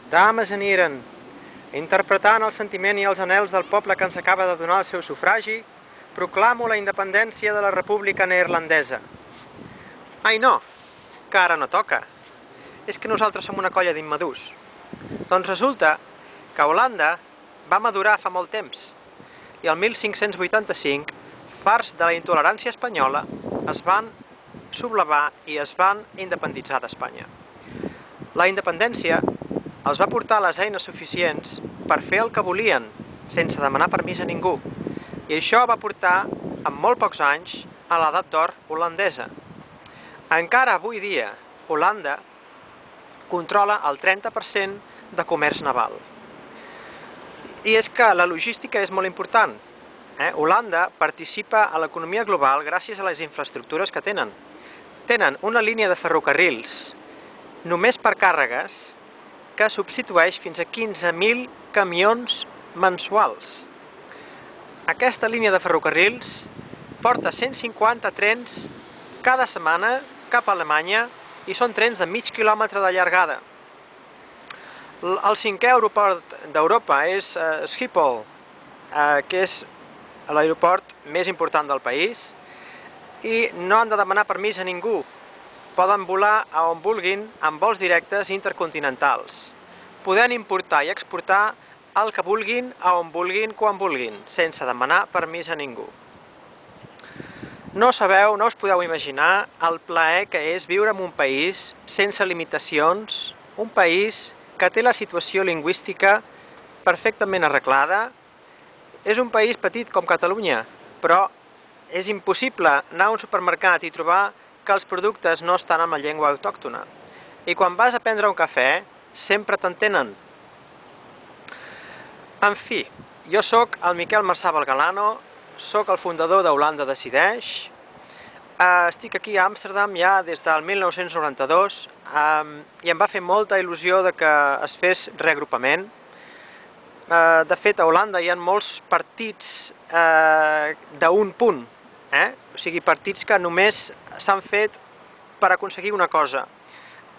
Dames i heren, interpretant el sentiment i els anhels del poble que ens acaba de donar el seu sufragi, proclamo la independència de la República Neerlandesa. Ai no, que ara no toca. És que nosaltres som una colla d'immadurs. Doncs resulta que Holanda va madurar fa molt temps i el 1585, farts de la intolerància espanyola, es van sublevar i es van independitzar d'Espanya. La independència els va portar les eines suficients per fer el que volien, sense demanar permís a ningú. I això va portar, en molt pocs anys, a l'edat d'or holandesa. Encara avui dia, Holanda controla el 30% de comerç naval. I és que la logística és molt important. Holanda participa a l'economia global gràcies a les infraestructures que tenen. Tenen una línia de ferrocarrils, només per càrregues, que substitueix fins a 15.000 camions mensuals. Aquesta línia de ferrocarrils porta 150 trens cada setmana cap a Alemanya i són trens de mig quilòmetre de llargada. El 5è aeroport d'Europa és Schiphol, que és l'aeroport més important del país, i no han de demanar permís a ningú. Poden volar a on vulguin amb vols directes intercontinentals. Podent importar i exportar el que vulguin, a on vulguin, quan vulguin, sense demanar permís a ningú. No sabeu, no us podeu imaginar el plaer que és viure en un país sense limitacions, un país que té la situació lingüística perfectament arreglada. És un país petit com Catalunya, però és impossible anar a un supermercat i trobar que els productes no estan en la llengua autòctona. I quan vas a prendre un cafè, sempre t'entenen. En fi, jo sóc el Miquel Marçà Valgalano, sóc el fundador d'Holanda Decideix. Estic aquí a Amsterdam ja des del 1992 i em va fer molta il·lusió que es fes reagrupament. De fet, a Holanda hi ha molts partits d'un punt, o sigui, partits que només s'han fet per aconseguir una cosa,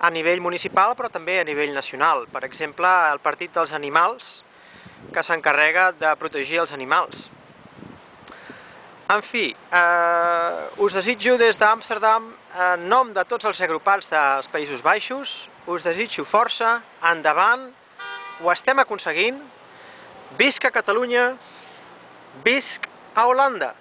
a nivell municipal però també a nivell nacional. Per exemple, el Partit dels Animals, que s'encarrega de protegir els animals. En fi, us desitjo des d'Amsterdam, en nom de tots els agrupats dels Països Baixos, us desitjo força, endavant, ho estem aconseguint. Visca Catalunya, visc a Holanda!